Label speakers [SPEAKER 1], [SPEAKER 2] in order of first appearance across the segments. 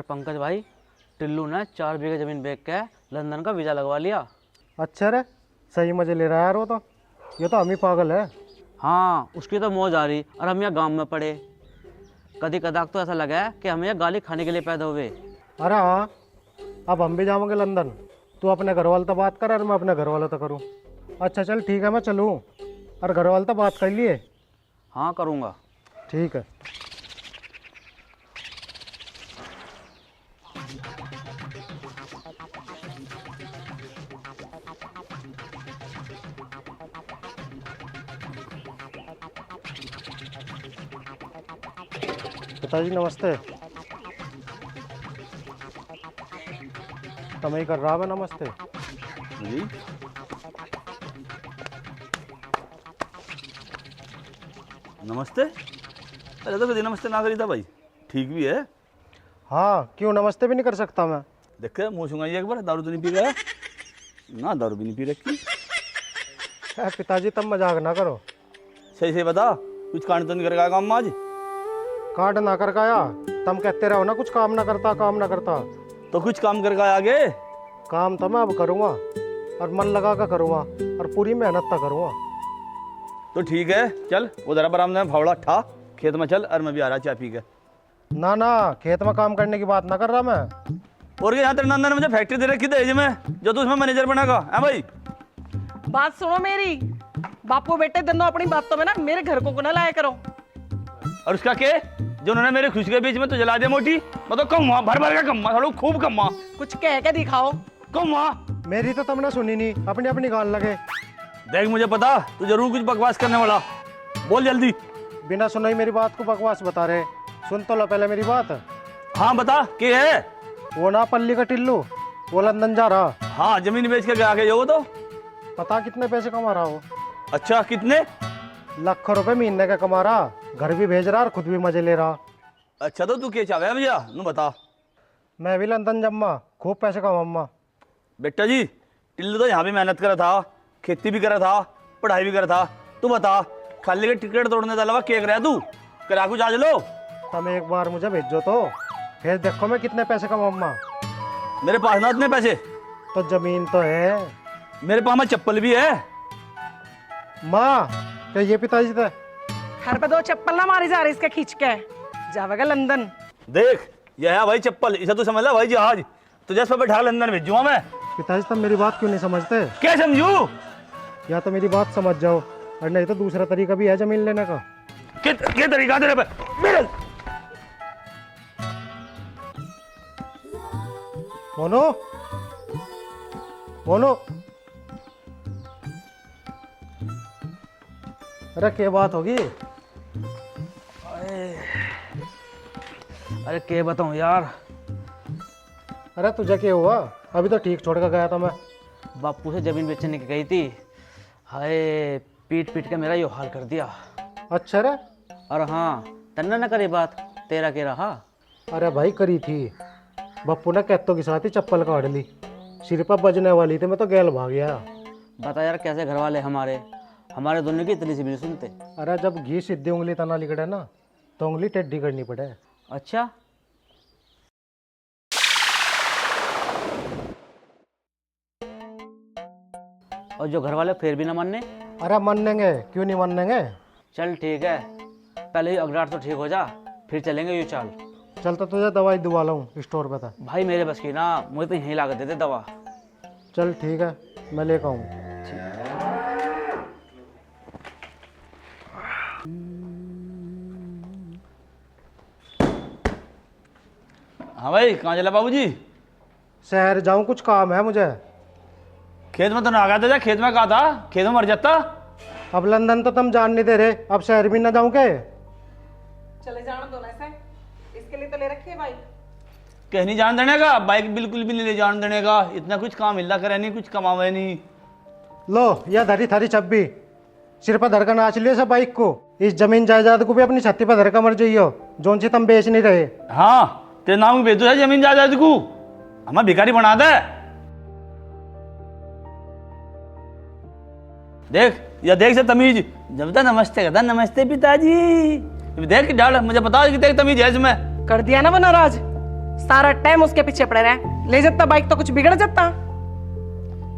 [SPEAKER 1] अरे पंकज भाई, टिल्लू ने 4 बीघे जमीन बेच के लंदन का वीजा लगवा लिया।
[SPEAKER 2] अच्छा रे, सही मजे ले रहा है यार वो तो। ये तो हम ही पागल है।
[SPEAKER 1] हाँ, उसकी तो मौज आ रही और हम यहाँ गांव में पड़े। कभी कदाक तो ऐसा लगा है कि हम यहाँ गाली खाने के लिए पैदा हुए।
[SPEAKER 2] अरे हाँ, अब हम भी जाओगे लंदन। तू अपने घर वाले तो बात कर और मैं अपने घर वालों तो करूँ। अच्छा चल ठीक है, मैं चलूँ। और घर वाले तो बात कर लिए।
[SPEAKER 1] हाँ करूँगा।
[SPEAKER 2] ठीक है। पिताजी नमस्ते। तमें कर रहा है नमस्ते।
[SPEAKER 3] जी नमस्ते। अरे तो कभी नमस्ते ना करी था भाई, ठीक भी है।
[SPEAKER 2] हाँ क्यों नमस्ते भी नहीं कर सकता मैं?
[SPEAKER 3] देख के मुँह सुंगाइए एक बार, दारू तो नहीं पी गया ना? दारू भी नहीं पी रखी।
[SPEAKER 2] पिताजी तब मजाक ना करो।
[SPEAKER 3] सही से बता, कुछ कांड तो नहीं करेगा काम में आज?
[SPEAKER 2] काट ना कर काया, तुम कहते रहो ना कुछ काम ना करता काम ना करता।
[SPEAKER 3] तो कुछ काम करके आया आगे।
[SPEAKER 2] काम तो मैं अब करूँगा और मन लगा कर करूँगा और पूरी मेहनत तो करूँगा।
[SPEAKER 3] तो ठीक है, चल वो जरा बरामदे में फावड़ा ठा, खेत में चल और मैं भी आ रहा चाय पी के।
[SPEAKER 2] ना ना, खेत में काम करने की बात ना कर रहा मैं।
[SPEAKER 3] और यहाँ तेरे नंदन ने मुझे फैक्ट्री दे रखी दहेज में, जो तू उसमें मैनेजर बनेगा है भाई।
[SPEAKER 4] बात सुनो मेरी, बापू बेटे दोनों अपनी बातों में ना मेरे घर को ना लाया करो।
[SPEAKER 3] और उसका के जो उन्होंने मेरे खुशी के बीच में तो जला दिया मोटी। मैं तो कम भर भर का कम थोड़ा खूब कम
[SPEAKER 4] कुछ कह के दिखाओ।
[SPEAKER 3] कम।
[SPEAKER 2] मेरी तो तुमने सुनी नहीं, अपनी अपनी गाल लगे।
[SPEAKER 3] देख मुझे पता तू जरूर कुछ बकवास करने वाला, बोल जल्दी।
[SPEAKER 2] बिना सुना ही मेरी बात को बकवास बता रहे। सुन तो लो पहले मेरी बात।
[SPEAKER 3] हाँ बता क्या है।
[SPEAKER 2] वो ना पल्ली का टिल्लू, वो लंदन जा रहा।
[SPEAKER 3] हाँ जमीन बेच के गया के वो तो।
[SPEAKER 2] पता कितने पैसे कमा रहा हो?
[SPEAKER 3] अच्छा कितने?
[SPEAKER 2] लाखों रुपए महीने का कमा रहा, घर भी भेज रहा और खुद भी मजे ले रहा।
[SPEAKER 3] अच्छा तो तू क्या चाहे भैया नू बता।
[SPEAKER 2] मैं भी लंदन जम्मा, खूब पैसे कमाऊंगा।
[SPEAKER 3] बेटा जी, टिल्लू तो यहाँ भी मेहनत करा था, खेती भी करा था, पढ़ाई भी करा था। तू बता, खाली के टिकट तोड़ने के अलावा क्या कराया तू? करा कुछ आज लो।
[SPEAKER 2] तुम एक बार मुझे भेजो तो फिर देखो मैं कितने पैसे कमाऊंगा।
[SPEAKER 3] मेरे पास ना इतने पैसे।
[SPEAKER 2] तो जमीन तो है।
[SPEAKER 3] मेरे पास में चप्पल भी है।
[SPEAKER 2] माँ क्या ये पिताजी थे?
[SPEAKER 4] घर पे 2 चप्पल ना मारी जा रही इसके खींच के जावेगा लंदन।
[SPEAKER 3] देख यह है भाई चप्पल, इसे तू समझ ला भाई जहाज। तुझे इस पर बैठा लंदन भेजूंगा मैं।
[SPEAKER 2] पिताजी तुम मेरी बात क्यों नहीं समझते?
[SPEAKER 3] क्या समझू?
[SPEAKER 2] या तो मेरी बात समझ जाओ और नहीं तो दूसरा तरीका भी है जमीन लेने का।
[SPEAKER 3] क्या तरीका तेरे पे? मेरे
[SPEAKER 2] मोनो, मोनो, अरे क्या बात होगी?
[SPEAKER 1] अरे क्या बताऊँ यार।
[SPEAKER 2] अरे तुझे क्या हुआ? अभी तो ठीक छोड़ कर गया था मैं।
[SPEAKER 1] बापू से जमीन बेचने की गई थी, हाय पीट पीट के मेरा यो हाल कर दिया।
[SPEAKER 2] अच्छा रे।
[SPEAKER 1] और हाँ, तन्ना न करे बात, तेरा क्या रहा?
[SPEAKER 2] अरे भाई करी थी, बप्पू ने कैतों के साथ ही चप्पल काट ली। सिर पर बजने वाली थी, मैं तो गैल भाग गया।
[SPEAKER 1] बता यार कैसे घर वाले हमारे दोनों की इतनी सी भी नहीं सुनते।
[SPEAKER 2] अरे जब घी सीधी उंगली तना लिकड़े ना तो उंगली टेढ़ी करनी पड़े।
[SPEAKER 1] अच्छा और जो घर वाले फिर भी ना मानने?
[SPEAKER 2] अरे मानेंगे क्यों नहीं मानेंगे।
[SPEAKER 1] चल ठीक है, पहले ही अगराट तो ठीक हो जा, फिर चलेंगे यूँ चाल।
[SPEAKER 2] चल तो तुझे दवाई दुआ लाऊं स्टोर पे था।
[SPEAKER 1] भाई मेरे बस की ना, मुझे तो यहीं लागत देते दवा।
[SPEAKER 2] चल ठीक है, मैं लेकर आऊँ।
[SPEAKER 3] हाँ भाई कहाँ चला बाबूजी?
[SPEAKER 2] शहर जाऊँ, कुछ काम है मुझे।
[SPEAKER 3] खेत में तो ना आ गया था, खेत में कहा था, खेत में मर जाता।
[SPEAKER 2] अब लंदन तो तुम जान नहीं दे रहे, अब शहर भी ना जाऊँ के?
[SPEAKER 4] चले जाना दोनों ऐसे, इसके लिए तो ले रखी है बाइक।
[SPEAKER 3] कहीं नहीं जान देने का, बाइक बिल्कुल भी नहीं ले जान देने का। इतना कुछ काम मिलता करे नहीं, कुछ कमावे नहीं।
[SPEAKER 2] लो यह धरी थारी छब्बी, सिर पर धर कर नाच लियो सब बाइक को। इस जमीन जायदाद को भी अपनी छत्ती पर धर कर मर जाइयो, जोन सी तुम बेच नहीं रहे।
[SPEAKER 3] हाँ तेरे नाम की भेजो है जमीन जायदाद को, हमें भिखारी बना दे। देख या देख से तमीज, जब तक नमस्ते कहता नमस्ते पिताजी। देख डाल, मुझे बता कि तेरी तमीज है इसमें।
[SPEAKER 4] कर दिया ना वो नाराज, सारा टाइम उसके पीछे पड़े रहे, ले जाता बाइक तो कुछ बिगड़ जाता।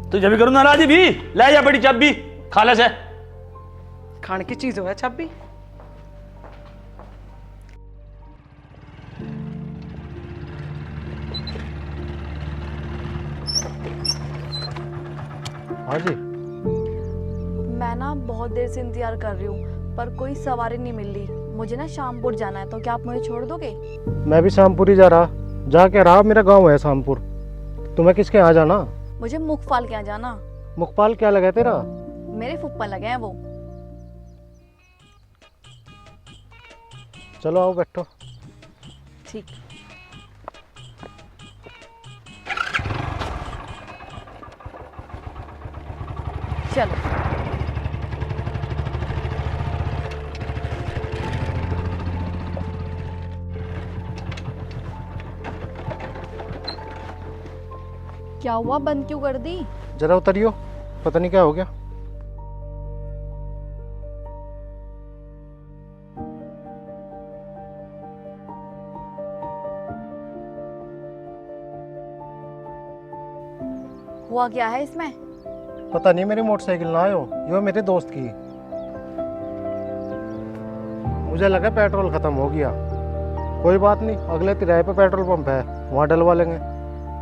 [SPEAKER 3] तू जब भी करूँ नाराजी भी ले जा बेटी चाबी खाले से।
[SPEAKER 4] खाने की चीज हो है चाबी।
[SPEAKER 2] हाँ जी।
[SPEAKER 5] मैं ना बहुत देर से इंतजार कर रही हूँ पर कोई सवारी नहीं मिल रही। मुझे ना शामपुर जाना है, तो क्या आप मुझे छोड़ दोगे?
[SPEAKER 2] मैं भी शामपुर ही जा रहा, जाके रहा, मेरा गांव है शामपुर। तुम्हें किसके यहाँ जाना?
[SPEAKER 5] मुझे मुखपाल के यहाँ जाना।
[SPEAKER 2] मुखपाल क्या लगा तेरा?
[SPEAKER 5] मेरे फुप्पा लगे हैं वो।
[SPEAKER 2] चलो आओ बैठो।
[SPEAKER 5] ठीक। चलो। क्या हुआ, बंद क्यों कर दी?
[SPEAKER 2] जरा उतरियो, पता नहीं क्या हो गया।
[SPEAKER 5] हुआ क्या है इसमें?
[SPEAKER 2] पता नहीं, मेरी मोटरसाइकिल ना आयो, यो मेरे दोस्त की। मुझे लगा पेट्रोल खत्म हो गया। कोई बात नहीं, अगले तिराहे पे पेट्रोल पंप है, वहाँ डलवा लेंगे।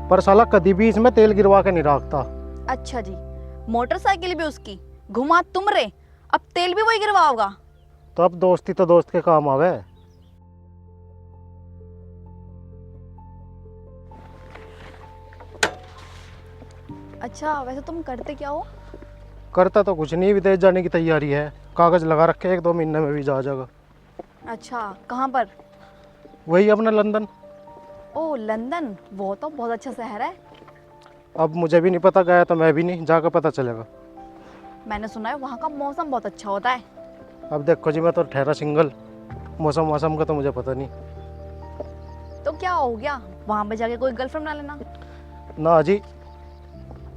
[SPEAKER 2] पर साला कभी भी इसमें तेल गिरवा के नहीं रखता।
[SPEAKER 5] अच्छा जी, मोटरसाइकिल भी उसकी, घुमा तुम रे, अब तेल भी वही गिरवाओगा?
[SPEAKER 2] तो अब दोस्ती तो दोस्त के काम आवे।
[SPEAKER 5] अच्छा, वैसे तुम करते क्या हो?
[SPEAKER 2] करता तो कुछ नहीं, विदेश जाने की तैयारी है, कागज लगा रखे, 1-2 महीने में वीजा आ जाएगा।
[SPEAKER 5] अच्छा, कहाँ पर?
[SPEAKER 2] वही अपना लंदन।
[SPEAKER 5] ओ लंदन, वो तो बहुत अच्छा शहर है।
[SPEAKER 2] अब मुझे भी नहीं पता, गया तो मैं भी नहीं, जाकर पता चलेगा।
[SPEAKER 5] मैंने सुना है वहाँ का मौसम बहुत अच्छा होता है।
[SPEAKER 2] अब देखो जी, मैं तो ठहरा सिंगल, मौसम का तो मुझे पता नहीं।
[SPEAKER 5] तो क्या हो गया, वहाँ पे जाके कोई गर्लफ्रेंड बना लेना।
[SPEAKER 2] ना जी,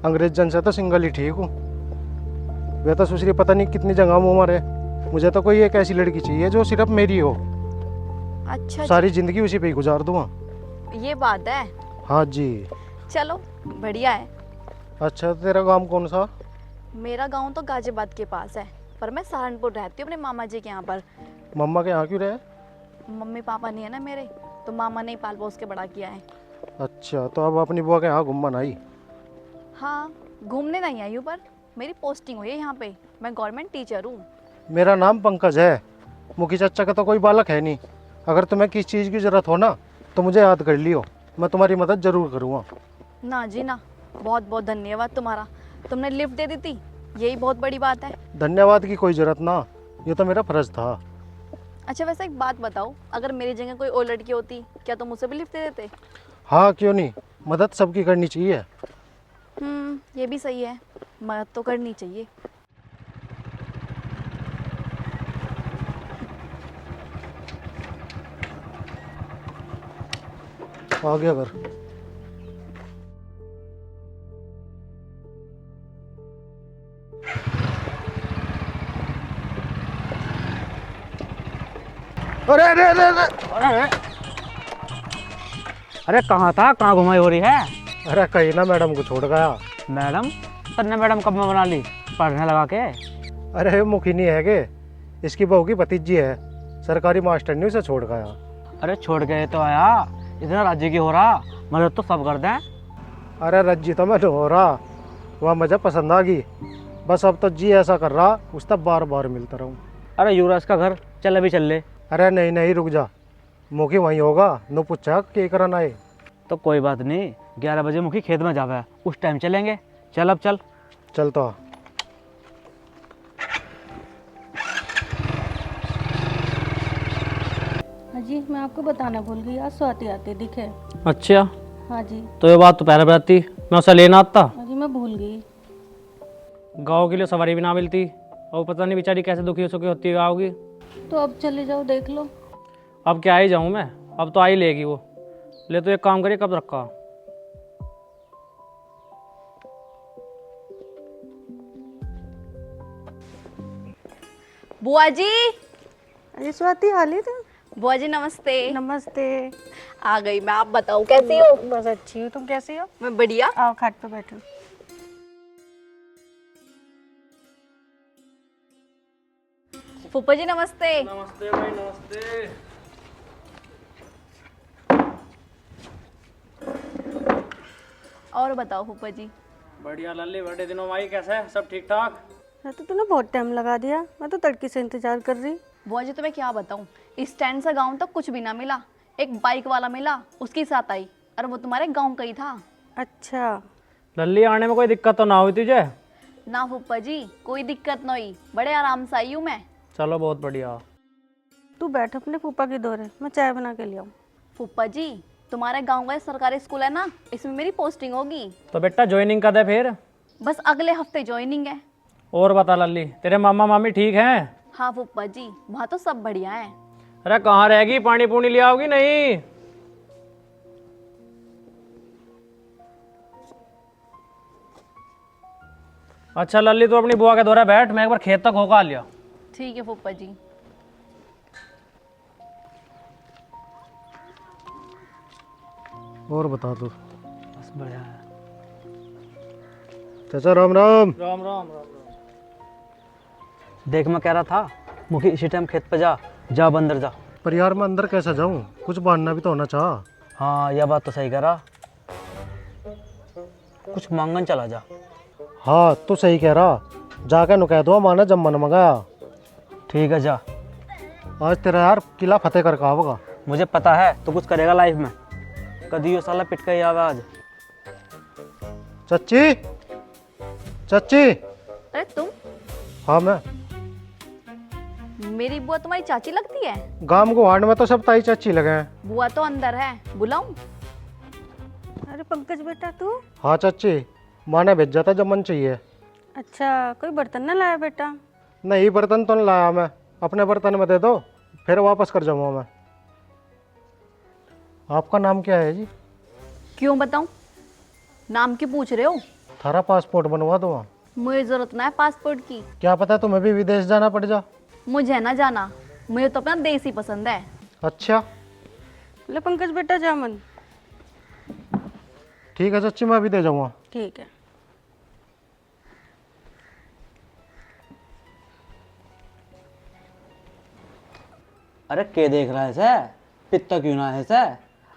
[SPEAKER 2] अंग्रेज जन से तो सिंगल ही ठीक हूँ। वे तो सुश्री पता नहीं कितनी जगह मुँह मारे। मुझे तो कोई एक ऐसी लड़की चाहिए जो सिर्फ मेरी हो,
[SPEAKER 5] अच्छा
[SPEAKER 2] सारी जिंदगी उसी पे ही गुजार दूँगा।
[SPEAKER 5] ये बात है।
[SPEAKER 2] हाँ जी।
[SPEAKER 5] चलो बढ़िया है।
[SPEAKER 2] अच्छा, तेरा गांव कौन सा?
[SPEAKER 5] मेरा गांव तो गाजियाबाद के पास है, पर मैं सहारनपुर रहती हूँ अपने मामा जी के यहाँ पर।
[SPEAKER 2] मम्मा के यहाँ क्यों रहे?
[SPEAKER 5] मम्मी पापा नहीं है ना मेरे, तो मामा ने ही पाल पोस के बड़ा किया है।
[SPEAKER 2] अच्छा, तो अब अपनी बुआ के यहाँ घूमन आई?
[SPEAKER 5] हाँ, घूमने नहीं आई हूँ, पर मेरी पोस्टिंग हुई है यहाँ पे, मैं गवर्नमेंट टीचर हूँ।
[SPEAKER 2] मेरा नाम पंकज है, मुखी चाचा का तो कोई बालक है नहीं। अगर तुम्हें किस चीज़ की ज़रूरत हो ना, तो मुझे याद कर लियो, मैं तुम्हारी मदद ज़रूर करूँगा।
[SPEAKER 5] ना जी ना, बहुत बहुत धन्यवाद तुम्हारा, तुमने लिफ्ट दे दी थी, यही बहुत बड़ी बात है।
[SPEAKER 2] धन्यवाद की कोई ज़रूरत ना, ये तो मेरा फ़र्ज़ था।
[SPEAKER 5] अच्छा वैसे एक बात बताओ, अगर मेरी जगह कोई और लड़की होती, क्या तुम उसे भी लिफ्ट दे देते?
[SPEAKER 2] हाँ क्यों नहीं, मदद सबकी करनी चाहिए।
[SPEAKER 5] ये भी सही है, मदद तो करनी चाहिए।
[SPEAKER 2] आ गया घर। अरे अरे अरे अरे
[SPEAKER 1] अरे कहाँ था, कहाँ घुमाई हो रही है?
[SPEAKER 2] अरे कहीं ना मैडम को छोड़ गया।
[SPEAKER 1] मैडम? तन्ने मैडम कब में बना ली, पढ़ने लगा के?
[SPEAKER 2] अरे मुखी नहीं है के, इसकी बहू की भतीजी है, सरकारी मास्टर ने उसे छोड़ गया।
[SPEAKER 1] अरे छोड़ गए तो आया, इतना राज्य की हो रहा, मदद तो सब कर दें।
[SPEAKER 2] अरे रज्जी तो मैं हो रहा, वह मुझे पसंद आ गई, बस अब तो जी ऐसा कर रहा उसका बार बार मिलता रहूं।
[SPEAKER 1] अरे युवराज का घर, चल अभी चल ले।
[SPEAKER 2] अरे नहीं नहीं रुक जा, मुखी वहीं होगा, नो पूछा के कराना है।
[SPEAKER 1] तो कोई बात नहीं, 11 बजे मुखी खेत में जावा है, उस टाइम चलेंगे। चल अब चल।
[SPEAKER 2] चल तो।
[SPEAKER 6] हाँ जी, मैं आपको बताना भूल गई, आज स्वाति आती दिखे।
[SPEAKER 1] अच्छा,
[SPEAKER 6] हाँ जी।
[SPEAKER 1] तो ये बात तो पहले बताती, मैं उसे लेना आता।
[SPEAKER 6] हाँ जी, मैं भूल गई।
[SPEAKER 1] गाँव के लिए सवारी भी ना मिलती, और पता नहीं बेचारी कैसे दुखी सुखी होती है गाँव की।
[SPEAKER 6] तो अब चले जाओ, देख लो।
[SPEAKER 1] अब क्या ही जाऊँ मैं, अब तो आ ही लेगी वो। ले तो एक काम करिए, कब रखा?
[SPEAKER 5] बुआ जी,
[SPEAKER 7] अरे स्वाति हाली तू?
[SPEAKER 5] बुआ जी नमस्ते।
[SPEAKER 6] नमस्ते।
[SPEAKER 5] आ गई मैं, आप बताओ कैसी हो?
[SPEAKER 6] बस अच्छी हूँ, तुम कैसी हो?
[SPEAKER 5] मैं बढ़िया।
[SPEAKER 6] आओ खाट पे बैठो।
[SPEAKER 5] फूफा जी नमस्ते।
[SPEAKER 3] नमस्ते भाई नमस्ते।
[SPEAKER 5] और बताओ फूफा जी।
[SPEAKER 7] बढ़िया लल्ली, बड़े दिनों भाई कैसे है? सब ठीक ठाक?
[SPEAKER 6] तो तूने बहुत टाइम लगा दिया, मैं तो तड़के से इंतजार कर रही।
[SPEAKER 5] बुआ जी तुम्हें क्या बताऊं, स्टैंड से गांव तक कुछ भी ना मिला। एक बाइक वाला मिला, उसके साथ आई, और वो तुम्हारे गांव का ही था।
[SPEAKER 6] अच्छा।
[SPEAKER 7] लल्ली आने में कोई दिक्कत तो ना हुई तुझे?
[SPEAKER 5] ना फूफा जी, कोई दिक्कत नहीं, बड़े आराम से आई हूँ मैं।
[SPEAKER 7] चलो बहुत बढ़िया।
[SPEAKER 6] तू बैठ अपने फूफा की दौरे, मैं चाय बना के ले आऊँ।
[SPEAKER 5] फूफा जी तुम्हारे गांव का सरकारी स्कूल है ना, इसमें मेरी पोस्टिंग होगी।
[SPEAKER 7] तो बेटा ज्वाइनिंग कर दे फिर।
[SPEAKER 5] बस अगले हफ्ते ज्वाइनिंग है।
[SPEAKER 7] और बता लल्ली, तेरे मामा मामी ठीक हैं?
[SPEAKER 5] हाँ फूफा जी, वहाँ तो सब बढ़िया है।
[SPEAKER 7] अरे कहाँ रहेगी, पानी पूनी ले आओगी नहीं? अच्छा लल्ली तू अपनी बुआ के दौरे बैठ, मैं एक बार खेत तक होकर आ लिया।
[SPEAKER 5] ठीक है फूफा जी।
[SPEAKER 2] और बता तू।
[SPEAKER 7] बस बढ़िया है।
[SPEAKER 2] चाचा राम राम।
[SPEAKER 7] राम राम राम।
[SPEAKER 1] देख मैं कह रहा था मुखी इसी टाइम खेत पे जा जा बंदर जा।
[SPEAKER 2] पर यार मैं अंदर कैसे जाऊं, कुछ बहाना भी तो होना चाह।
[SPEAKER 1] हाँ यह बात तो सही कह रहा, कुछ मांगन चला जा।
[SPEAKER 2] हाँ तू सही कह रहा, जाके नु कह दो माना जब मन मंगाया।
[SPEAKER 1] ठीक है जा।
[SPEAKER 2] आज तेरा यार किला फतेह कर का होगा।
[SPEAKER 1] मुझे पता है तो कुछ करेगा लाइफ में, कभी यो साला पिट के आवे आज।
[SPEAKER 2] चच्ची चच्ची।
[SPEAKER 5] अरे तुम?
[SPEAKER 2] हाँ मैं।
[SPEAKER 5] मेरी बुआ तुम्हारी चाची लगती है?
[SPEAKER 2] गांव गुहाड़ में तो सब ताई चाची लगे हैं।
[SPEAKER 5] बुआ तो अंदर है, बुलाऊं?
[SPEAKER 6] अरे पंकज बेटा तू?
[SPEAKER 2] हाँ चाची, माँ ने भेजा था जब मन चाहिए।
[SPEAKER 6] अच्छा, कोई बर्तन ना लाया बेटा?
[SPEAKER 2] नहीं बर्तन तो नहीं लाया मैं, अपने बर्तन में दे दो फिर वापस कर जाऊँगा मैं। आपका नाम क्या है जी?
[SPEAKER 5] क्यों बताऊं? नाम क्यों पूछ रहे हो?
[SPEAKER 2] थारा पासपोर्ट बनवा दो।
[SPEAKER 5] मुझे जरूरत ना है पासपोर्ट की।
[SPEAKER 2] क्या पता तुम्हें भी विदेश जाना पड़ जा।
[SPEAKER 5] मुझे ना जाना, मुझे तो अपना देश ही पसंद है।
[SPEAKER 2] अच्छा
[SPEAKER 6] ले पंकज बेटा जा मन।
[SPEAKER 2] ठीक है चाची, मैं भी दे जाऊँगा।
[SPEAKER 6] ठीक है।
[SPEAKER 1] अरे के देख रहा है इसे, पित्ता क्यों ना है इसे?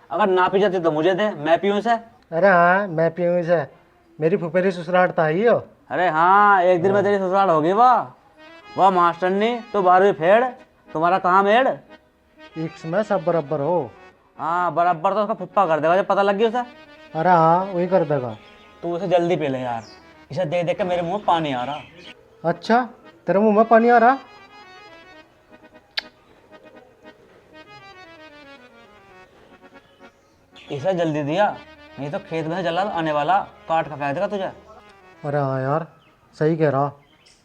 [SPEAKER 1] अगर ना पी जाती तो मुझे दे, मैं पीऊँ इसे।
[SPEAKER 2] अरे हाँ मैं पीऊँ इसे, मेरी फुफेरी ससुराल था ही हो।
[SPEAKER 1] अरे हाँ एक दिन में तेरी ससुराल होगी। वाह मास्टरनी तो 12वीं फेड़, तुम्हारा कहाँ मेड़?
[SPEAKER 2] इक्स में सब बराबर हो।
[SPEAKER 1] हाँ बराबर तो उसका फुप्पा कर देगा जब पता लग गया उसे।
[SPEAKER 2] अरे हाँ वही कर देगा।
[SPEAKER 1] तू उसे जल्दी पी ले यार, इसे देख देख के मेरे मुंह में पानी आ रहा।
[SPEAKER 2] अच्छा तेरे मुंह में पानी आ रहा?
[SPEAKER 1] इसे जल्दी दिया, नहीं तो खेत में जला आने वाला काट का फेंक देगा तुझे।
[SPEAKER 2] अरे हाँ यार सही कह रहा,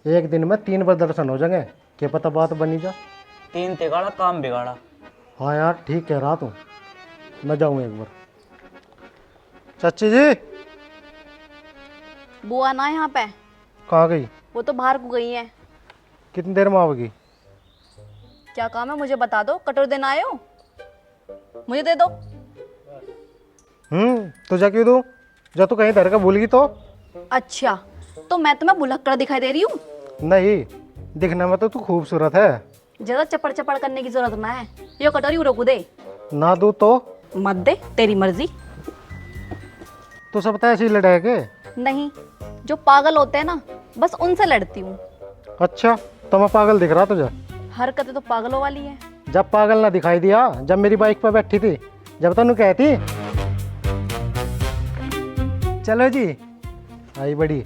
[SPEAKER 2] एक दिन में 3 बार दर्शन हो जाएंगे, क्या पता बात बनी जा।
[SPEAKER 1] 3 तिगाड़ा काम बिगाड़ा।
[SPEAKER 2] हाँ यार ठीक कह रहा तू, मैं जाऊँ एक बार। चाची जी
[SPEAKER 5] बुआ ना यहाँ पे,
[SPEAKER 2] कहाँ गई?
[SPEAKER 5] वो तो बाहर को गई है।
[SPEAKER 2] कितनी देर में आओगी?
[SPEAKER 5] क्या काम है मुझे बता दो, कटोर देना आए हो? मुझे दे दो।
[SPEAKER 2] तुझे क्यों दूँ, जब तू कहीं धर के भूल गई तो।
[SPEAKER 5] अच्छा तो मैं तुम्हें भुलक्कड़ दिखाई दे रही हूँ?
[SPEAKER 2] नहीं, दिखने में तो तू खूबसूरत है।
[SPEAKER 5] ज्यादा चपड़ चपड़ करने की जरूरत ना है, ये कटोरी रोक दे।
[SPEAKER 2] ना दूँ तो?
[SPEAKER 5] मत दे, तेरी मर्जी।
[SPEAKER 2] तू सब तो ऐसे ही लड़ेगे?
[SPEAKER 5] नहीं, जो पागल होते हैं ना बस उनसे लड़ती हूँ।
[SPEAKER 2] अच्छा तो मैं पागल दिख रहा तुझे?
[SPEAKER 5] हरकतें तो पागलों वाली है।
[SPEAKER 2] जब पागल ना दिखाई दिया, जब मेरी बाइक पर बैठी थी, जब तू कहती चलो जी आई बड़ी।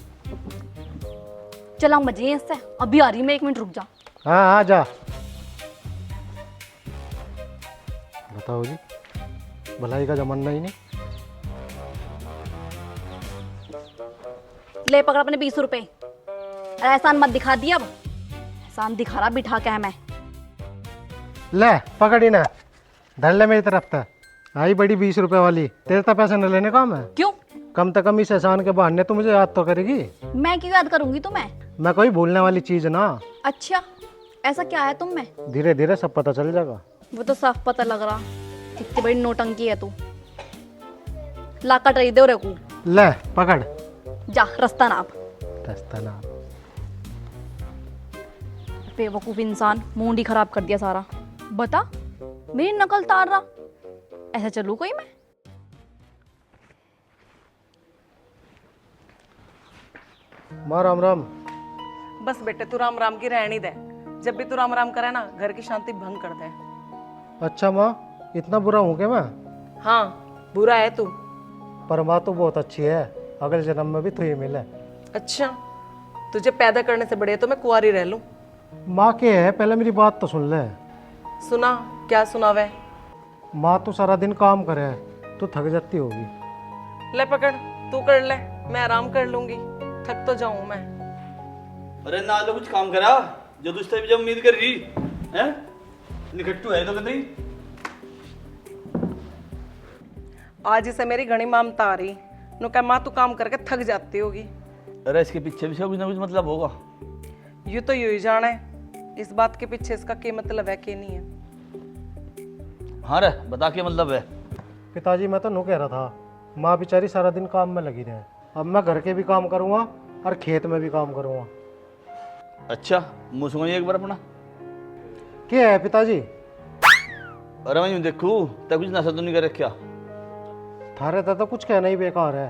[SPEAKER 5] चलाऊं बजे इससे, अभी आ रही मैं, 1 मिनट रुक जा।
[SPEAKER 2] हाँ हाँ जा। बताओ जी, भलाई का जमाना ही नहीं।
[SPEAKER 5] ले पकड़ अपने 20 रुपए। अरे एहसान मत दिखा दिया, अब एहसान दिखा रहा बिठा के है मैं।
[SPEAKER 2] ले पकड़ी ना, धर ले मेरी तरफ तक। आई बड़ी 20 रुपए वाली, तेरे तो पैसे न लेने का मैं।
[SPEAKER 5] क्यों?
[SPEAKER 2] कम से कम इस एहसान के बहाने तो मुझे याद तो करेगी।
[SPEAKER 5] मैं क्यों याद करूंगी तुम्हें?
[SPEAKER 2] मैं कोई भूलने वाली चीज ना।
[SPEAKER 5] अच्छा ऐसा क्या है तुम में?
[SPEAKER 2] धीरे धीरे सब पता चल जाएगा।
[SPEAKER 5] वो तो साफ पता लग रहा कितनी बड़ी नोटंकी है तू। लाका टरी दे रे को।
[SPEAKER 2] ले पकड़।
[SPEAKER 5] जा रास्ता नाप।
[SPEAKER 2] रास्ता ना।
[SPEAKER 5] बेवकूफ इंसान, मूड ही खराब कर दिया सारा। बता मेरी नकल तार रहा, ऐसा चलूं कोई मैं?
[SPEAKER 2] माँ राम राम।
[SPEAKER 4] बस बेटे तू राम राम की रहनी दे। जब भी तू राम राम करे ना घर की शांति भंग कर दे।
[SPEAKER 2] अच्छा माँ, इतना बुरा हूँ क्या मैं?
[SPEAKER 4] हाँ बुरा है तू।
[SPEAKER 2] पर माँ तो बहुत अच्छी है, अगले जन्म में भी तू ही मिले।
[SPEAKER 4] अच्छा तुझे पैदा करने से बढ़िया तो मैं कुंवारी रह लूं।
[SPEAKER 2] माँ के है, पहले मेरी बात तो सुन ले।
[SPEAKER 4] सुना क्या सुनावे?
[SPEAKER 2] माँ तू सारा दिन काम करे, तू थक जाती होगी।
[SPEAKER 4] ले पकड़, तू कर ले, मैं आराम कर लूंगी। थक तो जाऊं मैं।
[SPEAKER 3] अरे ना तो कुछ काम करा जो तुझसे भी जब उम्मीद कर रही है। निकट्टू है तो कतई।
[SPEAKER 4] आज इसे मेरी घनी ममता आ रही। नो कह माँ तू काम करके थक जाती होगी।
[SPEAKER 3] अरे इसके पीछे भी कुछ ना कुछ मतलब होगा।
[SPEAKER 4] यूं तो यूं ही जाने इस बात के पीछे इसका क्या मतलब है कि नहीं है।
[SPEAKER 3] हाँ रे बता के मतलब है।
[SPEAKER 2] पिताजी मैं तो नु कह रहा था, माँ बेचारी सारा दिन काम में लगी रहे। अब मैं घर के भी काम करूँगा और खेत में भी काम करूँगा।
[SPEAKER 3] अच्छा मुँह सुनिए एक बार अपना।
[SPEAKER 2] क्या है पिताजी?
[SPEAKER 3] अरे मैं यूं देखूँ तब कुछ नशा तो नहीं कर रखा।
[SPEAKER 2] थारे तो कुछ कहना ही बेकार है।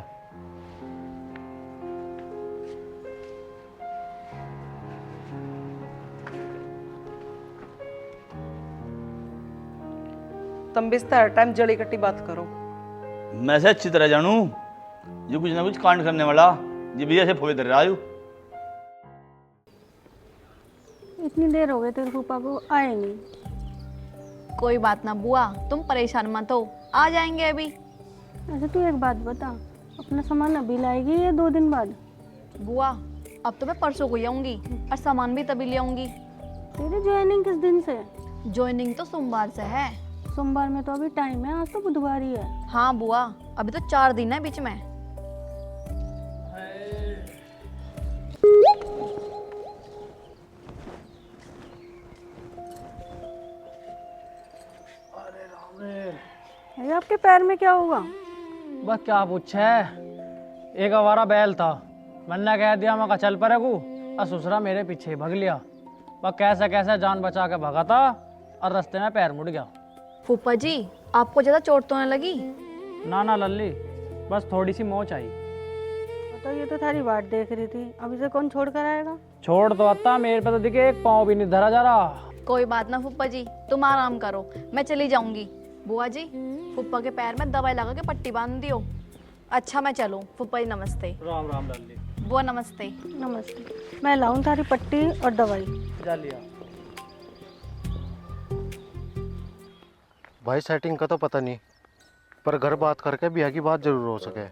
[SPEAKER 4] तुम भी हर टाइम जड़ी कट्टी बात करो।
[SPEAKER 3] मैं से अच्छी तरह जानू जो कुछ ना कुछ कांड करने वाला ये भैया से फोए दे रहा हूँ।
[SPEAKER 6] इतनी देर हो गई तेरे फूफा को आए नहीं।
[SPEAKER 5] कोई बात ना बुआ, तुम परेशान मत हो, आ जाएंगे अभी।
[SPEAKER 6] अच्छा तू एक बात बता, अपना सामान अभी लाएगी या 2 दिन बाद?
[SPEAKER 5] बुआ अब तो मैं परसों को ही आऊंगी और सामान भी तभी ले आऊंगी।
[SPEAKER 6] तेरी ज्वाइनिंग किस दिन से?
[SPEAKER 5] ज्वाइनिंग तो सोमवार से है।
[SPEAKER 6] सोमवार में तो अभी टाइम है, आज तो बुधवार ही है।
[SPEAKER 5] हाँ बुआ अभी तो 4 दिन है बीच में।
[SPEAKER 6] अरे आपके पैर में क्या होगा?
[SPEAKER 7] बस क्या पूछे, एक आवारा बैल था, मैंने कह दिया मैं कहा चल परे को, और ससुरा मेरे पीछे भाग लिया। बस कैसे कैसे जान बचा के भागा था और रास्ते में पैर मुड़ गया।
[SPEAKER 5] फूफा जी आपको ज्यादा चोट तो नहीं लगी?
[SPEAKER 7] ना ना लल्ली, बस थोड़ी सी मोच आई।
[SPEAKER 6] तो ये तो थारी बाट देख रही थी, अब इसे कौन छोड़ कर आएगा?
[SPEAKER 7] छोड़ तो आता, मेरे पे तो दिखे एक पाँव भी नहीं धरा जा रहा।
[SPEAKER 5] कोई बात ना फूफा जी, तुम आराम करो, मैं चली जाऊंगी। बुआ जी फूफा के पैर में दवाई लगा के पट्टी बांध दियो। अच्छा मैं चलूं? फूफा जी नमस्ते।
[SPEAKER 7] राम राम लल्ली।
[SPEAKER 5] बुआ नमस्ते।
[SPEAKER 6] नमस्ते। मैं लाऊं थारी पट्टी और दवाई?
[SPEAKER 7] जा लिया।
[SPEAKER 2] भाई सेटिंग का तो पता नहीं, पर घर बात करके ब्याह की बात जरूर हो सके।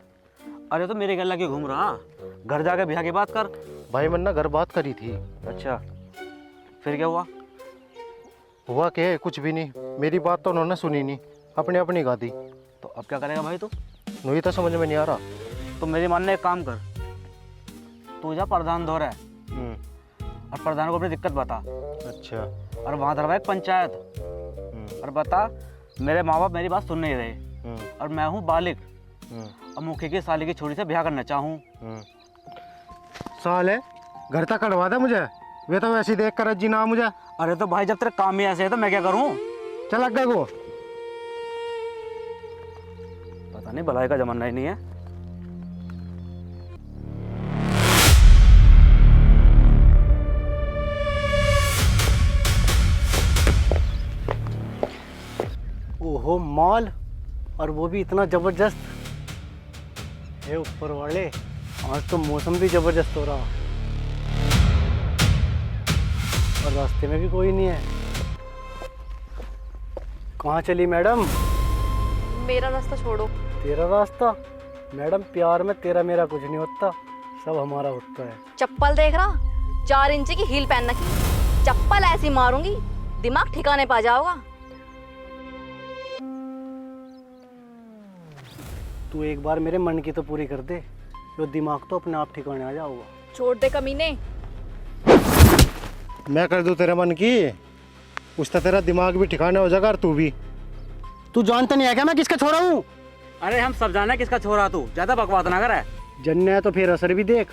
[SPEAKER 1] अरे तो मेरे गला क्यों घूम रहा? घर जाके ब्याह की बात कर।
[SPEAKER 2] भाई मैंने घर बात करी थी।
[SPEAKER 1] अच्छा फिर क्या हुआ?
[SPEAKER 2] हुआ क्या? कुछ भी नहीं, मेरी बात तो उन्होंने सुनी नहीं, अपनी अपनी गा दी।
[SPEAKER 1] तो अब क्या करेगा भाई तू?
[SPEAKER 2] नहीं तो समझ में नहीं आ रहा।
[SPEAKER 1] तो मेरी मानने एक काम कर, तू जा प्रधान दौर है और प्रधान को अपनी दिक्कत बता।
[SPEAKER 2] अच्छा।
[SPEAKER 1] और वहाँ धरवा एक पंचायत और बता मेरे माँ बाप मेरी बात सुन नहीं रहे और मैं हूँ बालिक और मुखी की साली की छोरी से ब्याह करना चाहूँ।
[SPEAKER 2] साल है घर तक कटवा दे मुझे, वे तो वैसे ही देख कर जी ना मुझे।
[SPEAKER 1] अरे तो भाई जब तेरे काम ही ऐसे है तो मैं क्या करूँ?
[SPEAKER 2] चल अग्गा को।
[SPEAKER 1] पता नहीं भलाई का जमाना ही नहीं है।
[SPEAKER 2] ओहो माल, और वो भी इतना जबरदस्त है। ऊपर वाले आज तो मौसम भी जबरदस्त हो रहा और रास्ते में भी कोई नहीं है। कहाँ चली मैडम?
[SPEAKER 5] मेरा रास्ता छोड़ो।
[SPEAKER 2] तेरा रास्ता? मैडम प्यार में तेरा मेरा कुछ नहीं होता, सब हमारा होता है।
[SPEAKER 5] चप्पल देख रहा? 4 इंच की हील पहन रखी, चप्पल ऐसी मारूंगी दिमाग ठिकाने पा जाओगा।
[SPEAKER 2] तू एक बार मेरे मन की तो पूरी कर दे, तो दिमाग तो अपने आप ठिकाने आ जाओगा।
[SPEAKER 5] छोड़ दे कमीने।
[SPEAKER 2] मैं कर दूं तेरे मन की? उससे तेरा दिमाग भी ठिकाने हो जाएगा और तू भी। तू जानता नहीं है क्या मैं किसका छोरा हूँ?
[SPEAKER 1] अरे हम सब जाने किसका छोरा तू, ज्यादा बकवास ना करे।
[SPEAKER 2] जन्ने है तो फिर असर भी देख।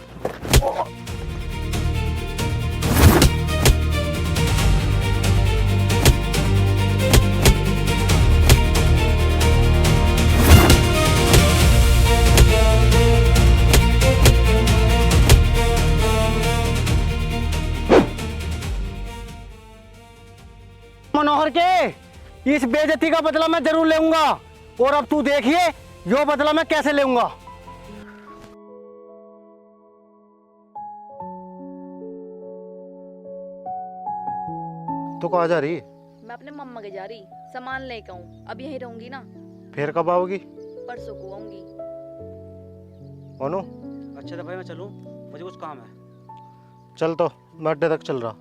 [SPEAKER 2] मनोहर के इस बेइज्जती का बदला मैं जरूर लेऊंगा, और अब तू देखिए यो बदला मैं कैसे लेऊंगा। तो कहाँ जा रही?
[SPEAKER 5] मैं अपने मम्मा के जा रही, सामान लेके आऊँ। अब यहीं रहूंगी ना,
[SPEAKER 2] फिर कब आओगी?
[SPEAKER 5] परसों को आऊंगी।
[SPEAKER 2] मोनू
[SPEAKER 1] अच्छा तो भाई मैं चलूँ, मुझे कुछ काम है।
[SPEAKER 2] चल, तो मैं अड्डे तक चल रहा।